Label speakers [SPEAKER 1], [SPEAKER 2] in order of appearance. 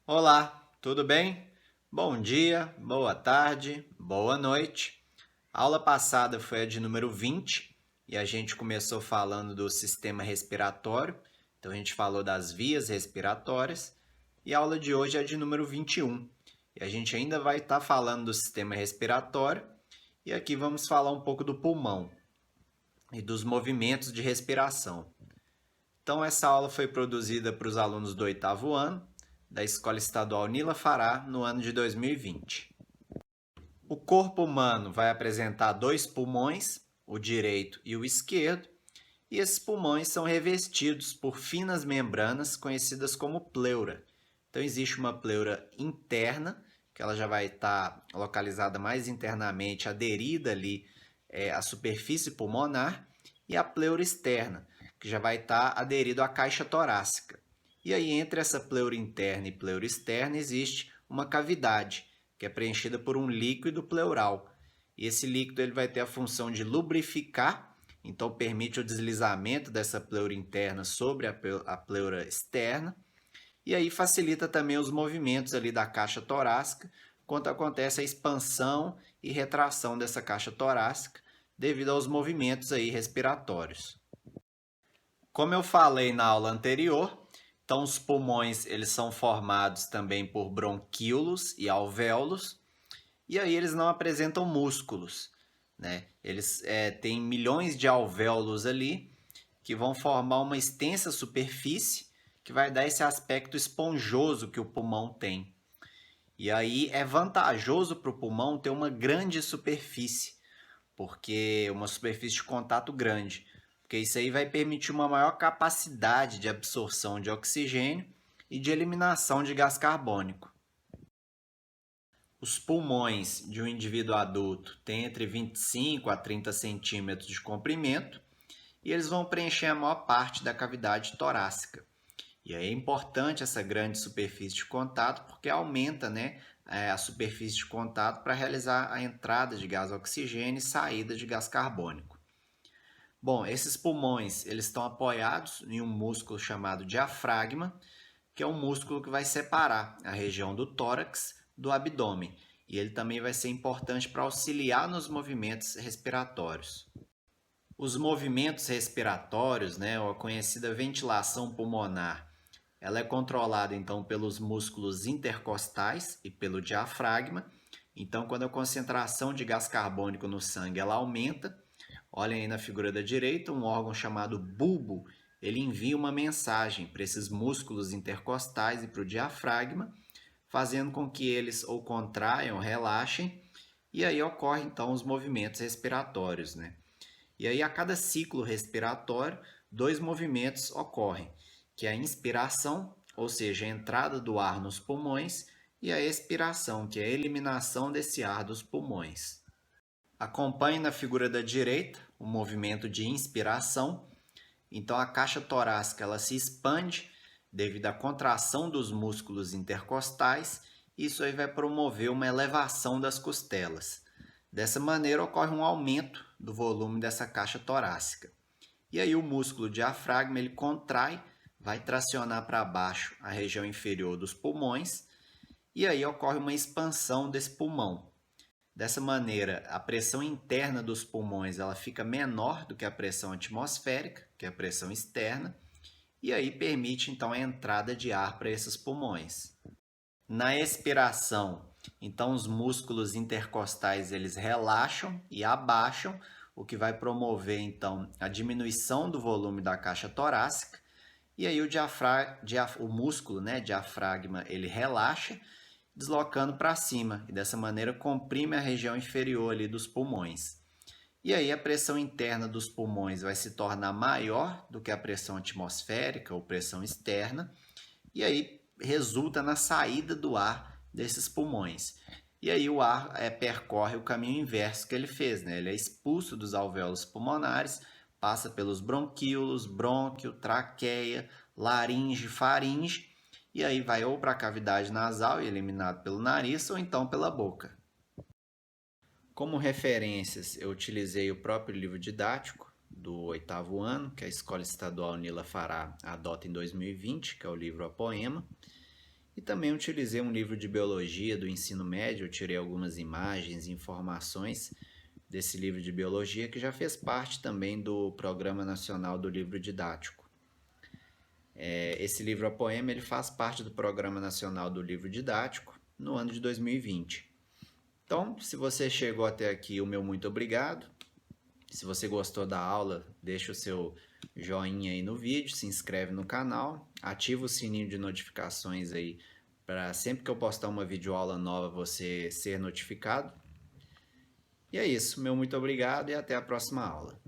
[SPEAKER 1] Olá, tudo bem? Bom dia, boa tarde, boa noite. A aula passada foi a de número 20 e a gente começou falando do sistema respiratório. Então a gente falou das vias respiratórias e a aula de hoje é a de número 21. E a gente ainda vai estar falando do sistema respiratório e aqui vamos falar um pouco do pulmão e dos movimentos de respiração. Então, essa aula foi produzida para os alunos do oitavo ano da Escola Estadual Nila Fará no ano de 2020. O corpo humano vai apresentar dois pulmões, o direito e o esquerdo, e esses pulmões são revestidos por finas membranas conhecidas como pleura. Então, existe uma pleura interna, que ela já vai estar localizada mais internamente, aderida ali à superfície pulmonar, e a pleura externa, que já vai estar aderido à caixa torácica. E aí, entre essa pleura interna e pleura externa, existe uma cavidade, que é preenchida por um líquido pleural. E esse líquido ele vai ter a função de lubrificar, então permite o deslizamento dessa pleura interna sobre a pleura externa, e aí facilita também os movimentos ali da caixa torácica, quando acontece a expansão e retração dessa caixa torácica, devido aos movimentos aí respiratórios. Como eu falei na aula anterior, então os pulmões eles são formados também por bronquíolos e alvéolos, e aí eles não apresentam músculos, né? Eles têm milhões de alvéolos ali que vão formar uma extensa superfície que vai dar esse aspecto esponjoso que o pulmão tem. E aí é vantajoso para o pulmão ter uma grande superfície, porque uma superfície de contato grande, porque isso aí vai permitir uma maior capacidade de absorção de oxigênio e de eliminação de gás carbônico. Os pulmões de um indivíduo adulto têm entre 25 a 30 centímetros de comprimento e eles vão preencher a maior parte da cavidade torácica. E aí é importante essa grande superfície de contato porque aumenta, né, a superfície de contato para realizar a entrada de gás oxigênio e saída de gás carbônico. Bom, esses pulmões eles estão apoiados em um músculo chamado diafragma, que é um músculo que vai separar a região do tórax do abdômen. E ele também vai ser importante para auxiliar nos movimentos respiratórios. Os movimentos respiratórios, né, ou a conhecida ventilação pulmonar, ela é controlada então pelos músculos intercostais e pelo diafragma. Então, quando a concentração de gás carbônico no sangue ela aumenta, olhem aí na figura da direita, um órgão chamado bulbo, ele envia uma mensagem para esses músculos intercostais e para o diafragma, fazendo com que eles ou contraiam ou relaxem, e aí ocorrem então os movimentos respiratórios, né? E aí a cada ciclo respiratório, dois movimentos ocorrem, que é a inspiração, ou seja, a entrada do ar nos pulmões, e a expiração, que é a eliminação desse ar dos pulmões. Acompanhe na figura da direita o movimento de inspiração. Então a caixa torácica ela se expande devido à contração dos músculos intercostais. Isso aí vai promover uma elevação das costelas. Dessa maneira ocorre um aumento do volume dessa caixa torácica. E aí o músculo diafragma ele contrai, vai tracionar para baixo a região inferior dos pulmões e aí ocorre uma expansão desse pulmão. Dessa maneira, a pressão interna dos pulmões ela fica menor do que a pressão atmosférica, que é a pressão externa, e aí permite então a entrada de ar para esses pulmões. Na expiração, então os músculos intercostais eles relaxam e abaixam, o que vai promover então a diminuição do volume da caixa torácica, e aí o músculo, né, diafragma, ele relaxa, deslocando para cima, e dessa maneira comprime a região inferior ali dos pulmões. E aí a pressão interna dos pulmões vai se tornar maior do que a pressão atmosférica ou pressão externa, e aí resulta na saída do ar desses pulmões. E aí o ar percorre o caminho inverso que ele fez, né? Ele é expulso dos alvéolos pulmonares, passa pelos bronquíolos, brônquio, traqueia, laringe, faringe, e aí vai ou para a cavidade nasal e eliminado pelo nariz, ou então pela boca. Como referências, eu utilizei o próprio livro didático do oitavo ano, que a Escola Estadual Nila Fará adota em 2020, que é o livro A Poema. E também utilizei um livro de biologia do ensino médio, eu tirei algumas imagens e informações desse livro de biologia que já fez parte também do Programa Nacional do Livro Didático. Esse livro, A Poema, ele faz parte do Programa Nacional do Livro Didático no ano de 2020. Então, se você chegou até aqui, o meu muito obrigado. Se você gostou da aula, deixa o seu joinha aí no vídeo, se inscreve no canal, ativa o sininho de notificações aí para sempre que eu postar uma videoaula nova você ser notificado. E é isso, meu muito obrigado e até a próxima aula.